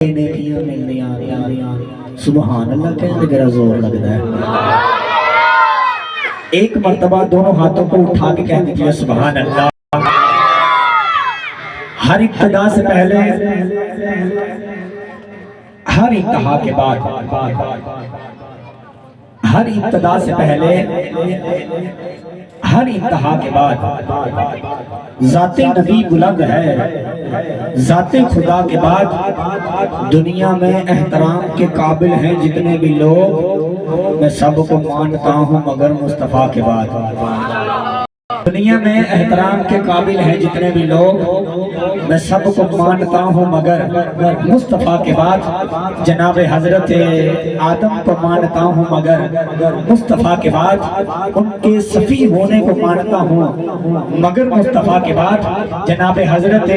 نیکیاں ملنی آ رہی سبحان اللہ کہنے میرا زور لگتا ہے۔ ایک مرتبہ دونوں ہاتھوں کو اٹھا کے کہہ دیجئے سبحان اللہ۔ ہر ابتدا سے پہلے ہر انتہا کے بعد ہر ابتدا سے پہلے ہر انتہا کے بعد ذات نبی بلند ہے، ذات خدا کے بعد دنیا میں احترام کے قابل ہیں جتنے بھی لوگ، میں سب کو مانتا ہوں مگر مصطفیٰ کے بعد۔ دنیا میں احترام کے قابل ہیں جتنے بھی لوگ، میں سب کو مانتا ہوں مگر مصطفیٰ کے بعد۔ جناب حضرت آدم کو مانتا ہوں مگر مصطفیٰ کے بعد۔ ان کے صفی ہونے کو مانتا ہوں مگر مصطفیٰ کے بعد۔ جناب حضرت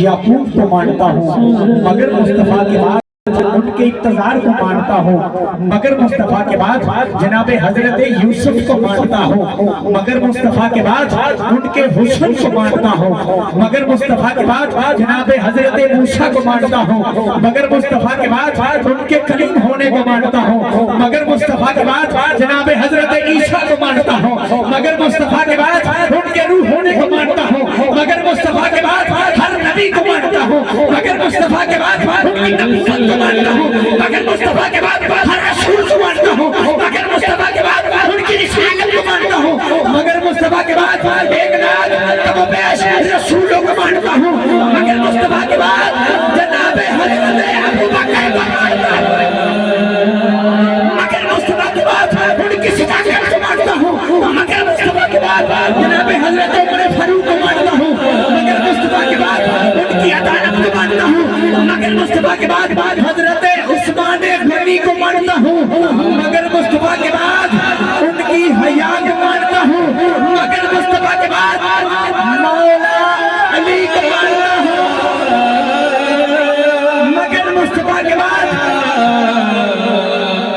یعقوب کو مانتا ہوں مگر مصطفیٰ کے بعد۔ ان کے اقتدار کو مانتا ہوں مگر مصطفیٰ کے بعد۔ جناب حضرت یوسف کو مانتا ہوں مگر مصطفیٰ کے بعد۔ ان کے حسن کو مانتا ہوں مگر مصطفیٰ کے بعد۔ جناب حضرت موسیٰ کو مانتا ہوں مگر مصطفیٰ کے بعد۔ ان کے کلیم ہونے کو مانتا ہوں مگر مصطفیٰ کے بعد۔ جناب حضرت عیسیٰ کو مانتا ہوں مگر مصطفیٰ کے بعد۔ ان کے روح ہونے کو مانتا ہوں مگر مصطفیٰ کے بعد۔ ہر نبی کو مانتا ہوں مگر مصطفیٰ کے بعد۔ ان کی نبوت کو مانتا ہوں مگر مصطفیٰ کے بعد۔ ہر رسول کو مانتا ہوں مگر مصطفیٰ کے بعد۔ ان کی رسالت کو مانتا ہوں مگر مصطفیٰ کے بعد۔ ایک لاکھ تب پیش رسولوں کو مانتا ہوں مگر مصطفیٰ کے بعد۔ جناب حضرت ابو بکر کو مانتا ہوں مگر مصطفیٰ کے بعد۔ ان کی صداقت کو مانتا ہوں مگر مصطفیٰ کے بعد۔ جناب حضرت عمر فاروق کو مانتا ہوں مگر مصطفیٰ کے بعد۔ ان کی عدالت کو مانتا ہوں مگر مصطفیٰ کے بعد۔ حضرت عثمان غنی کو مانتا ہوں مگر مصطفیٰ کے بعد۔ ان کی حیا کو مانتا ہوں مگر مصطفیٰ کے بعد۔ مولا علی کو مانتا ہوں مگر مصطفیٰ کے بعد۔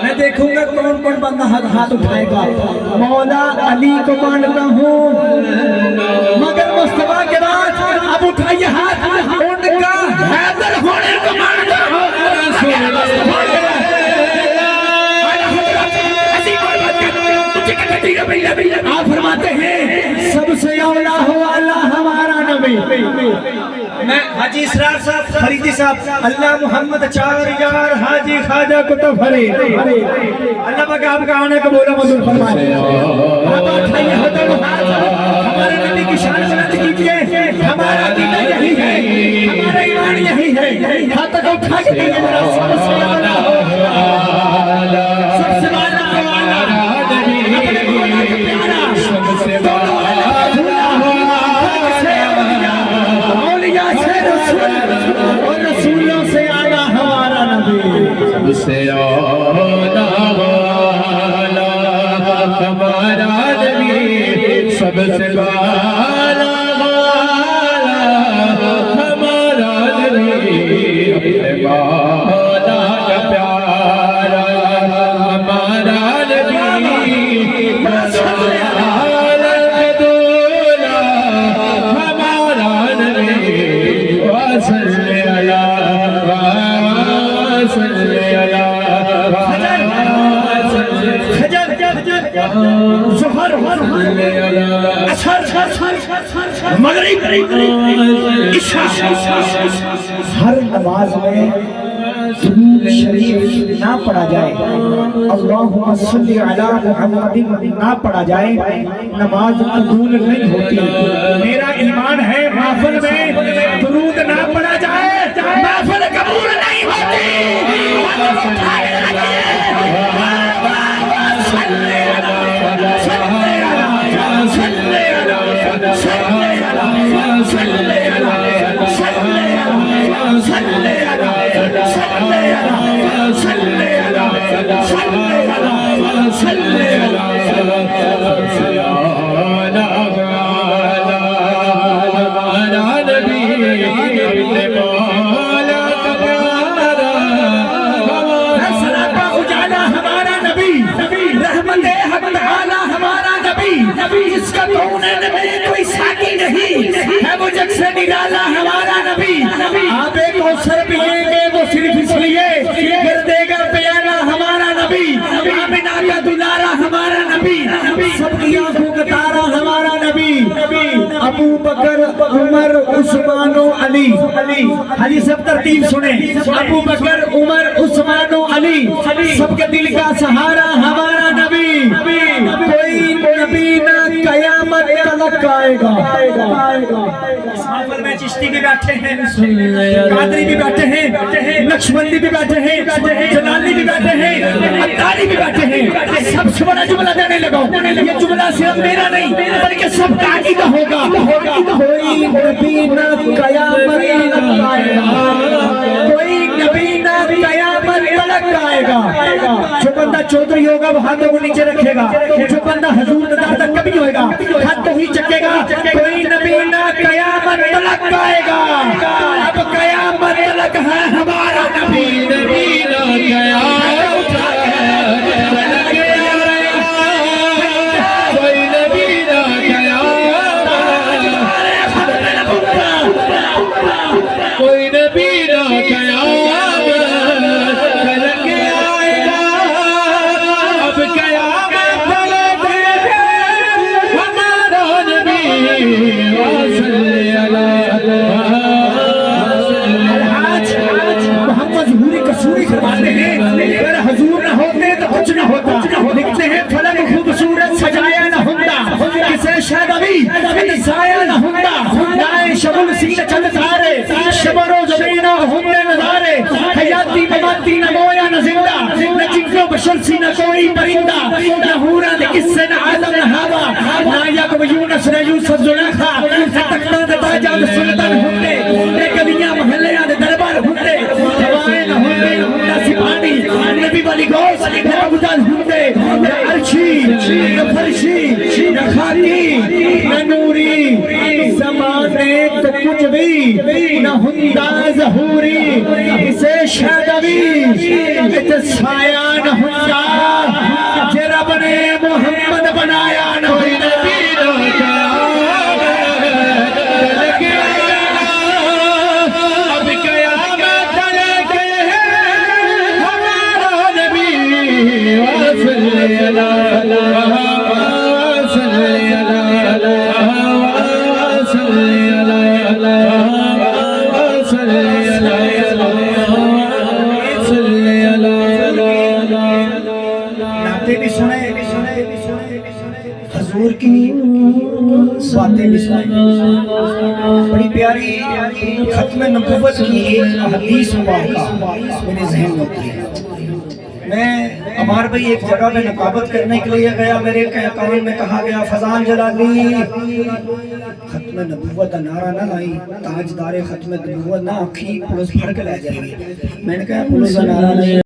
میں دیکھوں گا کون کون بندہ ہاتھ اٹھائے گا۔ مولا علی کو مانتا ہوں مگر مصطفیٰ کے بعد۔ اب اٹھائیے ہاتھ۔ ان کا حیدر ہونے کو مانتا ہوں مگر مصطفیٰ کے بعد۔ آپ فرماتے ہیں سب سے اولا ہو اللہ ہمارا نبی۔ میں حاجی اسرار صاحب فریدی صاحب اللہ محمد چار یار حاجی خواجہ کتب فرید اللہ پاک آپ کا آنے قبول منظور فرمائے۔ آپ اٹھائیے ہاتھ، ہمارے نبی کی شان بلند کیجئے۔ ہمارا عقیدہ یہی ہے، ہمارا ایمان یہی ہے۔ ہاتھ کو اٹھا کے دیجئے میرا سب سے اولا ہو سب سے اولا ہو اور رسولوں سے آنا ہمارا نبی۔ سب سے اولا ہمارا نبی، سب سے اولا ہمارا نبی، اپنے مولا کا پیارا ہمارا نبی، مغرب ہر نماز میں درود شریف نہ پڑھا جائے، اللہم صلی علی محمد نہ پڑھا جائے، نماز قبول نہیں ہوتی۔ میرا ایمان ہے محفل میں درود نہ پڑھا جائے محفل قبول نہیں ہوتی۔ جس کا کونین میں کوئی ساتھی نہیں ہے، وہ جگ سے نرالا ہمارا نبی۔ آپ ایک کوثر پیئیں گے وہ صرف سب کی آنکھوں کا تارا ہمارا نبی ابو بکر عمر عثمان و علی حاجی سب ترتیب سنیں ابو بکر عمر عثمان و علی سب کے دل کا سہارا ہمارا نبی کوئی نبی نہ قیامت تک آئے گا سافر میں چشتی بھی بیٹھے ہیں قادری بھی بیٹھے ہیں نقشبندی بھی بیٹھے ہیں جلالی بھی بیٹھے ہیں عطاری بھی بیٹھے ہیں سب سے بڑا جملہ دینے لگا یہ جملہ صرف میرا نہیں بلکہ سب کا عقیدہ ہوگا کوئی نبی نہ قیامت تک آئے گا کوئی نبی نہ قیامت تک آئے گا جو بندہ چودھری ہوگا وہ ہاتھوں کو نیچے رکھے گا جو بندہ حضور دار تک کبھی ہوئے گا ہاتھ تو ہی چکے گا کوئی نبی نہ قیامت تک آئے گا اب قیامت تک ہے ہمارا نبی نبی نہ قیامت کوئی نبی نہ قیامت کوئی نبی نہ قیامت اگر حضور نہ ہوتے تو کچھ نہ ہوتا لکھتے ہیں فلک خوبصورت سجایا نہ ہوتا کسے شاید ابھی ضائع نہ ہوتا نائے شبل سینہ چند تارے شبر و زمینہ ہوتے نظارے حیاتی مماتی نہ مویا نہ زندہ نہ جنگ و بشر سی نہ کوئی پرندہ نہ ہورا نہ قصے نہ آدم نہ ہوا نہ یعقوب یونس نہ یوسف زلیخا نہ تختہ نہ تاجہ نہ سلطان ہوتے نہ گلیاں محلے نہ دربار ہوتے ہوائیں نہ ہوتے نہ سپاہی نبی والی گوش نہ ابدال ہوتے نہ عرشی نہ فرشی نہ خاکی نہ نوری زمانے تو کچھ بھی نہ ہندہ ظہوری اسے شادوی اتسایا نہ ہندہ کہ رب نے محمد بنایا نہ ہوئی نبی نہ حضور کی باتیں بھی سنیں بڑی پیاری ختم نبوت کی ایک حدیث مبارکہ میرے ذہن میں ہوتی ہے میں عمار بھائی ایک جگہ میں نقابت کرنے کے لیے گیا میرے کان میں کہا گیا فضان جلالی ختم نبوت نعرہ نہ لائی تاجدار ختم نبوت نہ آنکھی پولیس پھڑ کے لے جائے گی میں نے کہا پولیس نعرہ نہیں